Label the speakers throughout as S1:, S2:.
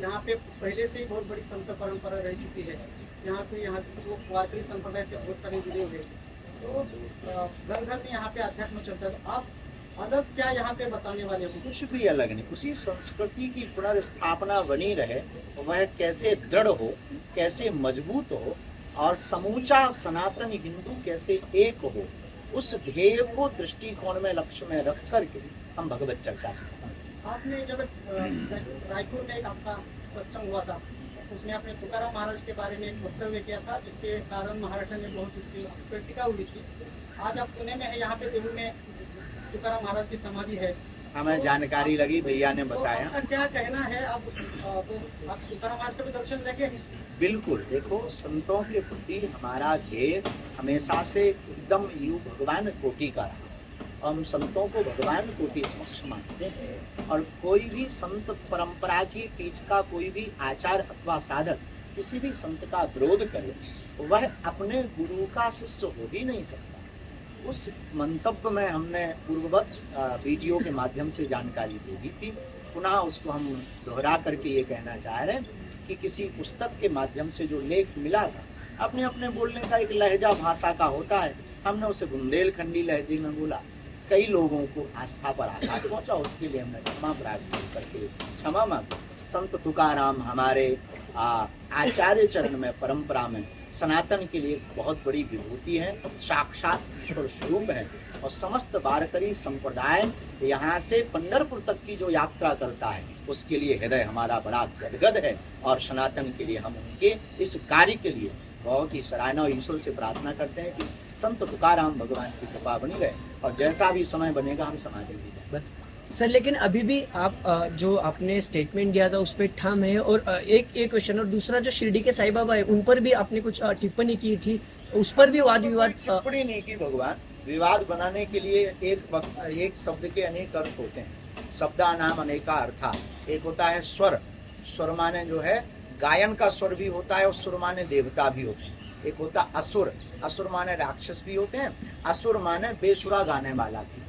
S1: यहाँ पे पहले से ही बहुत बड़ी संत परंपरा रह चुकी है। यहाँ की वो वारकरी संप्रदाय से बहुत सारे जुड़े हुए हैं। तो घर घर में यहाँ पे अध्यात्म चलता है। तो आप अलग क्या यहाँ पे बताने वाले हो?
S2: कुछ भी अलग नहीं, उसी संस्कृति की पुनर्स्थापना बनी रहे, वह कैसे दृढ़ हो, कैसे मजबूत हो और समूचा सनातन हिंदू कैसे एक हो, उस ध्येय को दृष्टिकोण में लक्ष्य में रख करके हम भगवत चर्चा से।
S1: आपने जब रायपुर में एक आपका सत्संग हुआ था, उसमें आपने तुकाराम महाराज के बारे में एक वक्तव्य किया था, जिसके कारण महाराष्ट्र में बहुत उसकी प्रतिक्रिया हुई थी। आज आप पुणे में है, यहाँ पे देहू में तुकाराम महाराज की समाधि है।
S2: हमें जानकारी लगी, भैया ने बताया।
S1: तो क्या कहना है? आप तुकाराम महाराज का भी दर्शन लेंगे?
S2: बिल्कुल। देखो, संतों के प्रति हमारा ध्येय हमेशा से एकदम भगवान कोटि का रहा। हम संतों को भगवान कोटि समक्ष मानते हैं, और कोई भी संत परंपरा की पीठ का कोई भी आचार अथवा साधक किसी भी संत का विरोध करे, वह अपने गुरु का शिष्य हो ही नहीं सकता। उस मंतव्य में हमने पूर्ववत वीडियो के माध्यम से जानकारी भेजी थी। पुनः उसको हम दोहरा करके ये कहना चाह रहे हैं कि किसी पुस्तक के माध्यम से जो लेख मिला था, अपने अपने बोलने का एक लहजा भाषा का होता है, हमने उसे बुंदेलखंडी लहजे में बोला। कई लोगों को आस्था पर आघात पहुंचा, उसके लिए हमने क्षमा प्रार्थना करके क्षमा मांगी। संत तुकाराम हमारे आचार्य चरण में, परंपरा में सनातन के लिए बहुत बड़ी विभूति है, साक्षात ईश्वर स्वरूप है। और समस्त वारकरी संप्रदाय यहाँ से पंढरपुर तक की जो यात्रा करता है, उसके लिए हृदय हमारा बड़ा गदगद है। और सनातन के लिए हम उनके इस कार्य के लिए बहुत ही सराहना और ईश्वर से प्रार्थना करते हैं कि संत तुकाराम भगवान की कृपा बनी रहे, और जैसा भी समय बनेगा हम समाधि दी जाए।
S3: सर, लेकिन अभी भी आप जो आपने स्टेटमेंट दिया था उस पर ठाम है। और एक क्वेश्चन, और दूसरा जो शिरडी के साईं बाबा है, उन पर भी आपने कुछ टिप्पणी की थी, उस पर भी वाद विवाद।
S2: टिप्पणी नहीं की। भगवान विवाद बनाने के लिए एक शब्द के अनेक अर्थ होते हैं। शब्दा नाम अनेका अर्था। एक होता है स्वर, स्वर माने जो है गायन का स्वर भी होता है, और सुर माने देवता भी होते हैं। एक होता असुर, असुर माने राक्षस भी होते हैं, असुर माने बेसुरा गाने वाला भी।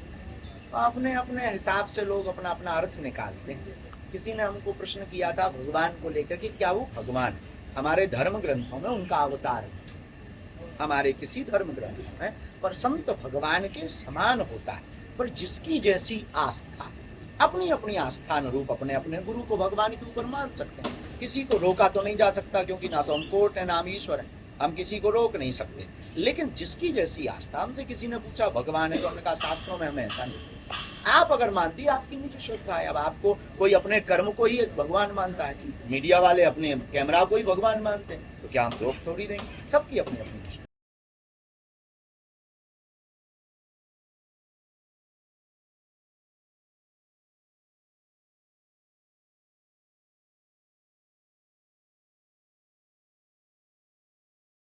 S2: तो अपने अपने हिसाब से लोग अपना अपना अर्थ निकालते हैं। किसी ने हमको प्रश्न किया था भगवान को लेकर कि क्या वो भगवान? हमारे धर्म ग्रंथों में उनका अवतार है, हमारे किसी धर्म ग्रंथ में, पर संत भगवान के समान होता है। पर जिसकी जैसी आस्था, अपनी अपनी आस्था अनुरूप अपने अपने गुरु को भगवान के ऊपर मान सकते हैं। किसी को रोका तो नहीं जा सकता, क्योंकि ना तो हम कोर्ट है ना हम ईश्वर है, हम किसी को रोक नहीं सकते। लेकिन जिसकी जैसी आस्था, हमसे किसी ने पूछा भगवान है, तो हमने कहा शास्त्रों में हमें ऐसा नहीं। आप अगर मानती है, आपकी निजी श्रद्धा है। अब आपको कोई अपने कर्म को ही एक भगवान मानता है, मीडिया वाले अपने कैमरा को ही भगवान मानते हैं, तो क्या हम रोक थोड़ी देंगे? सबकी अपनी अपनी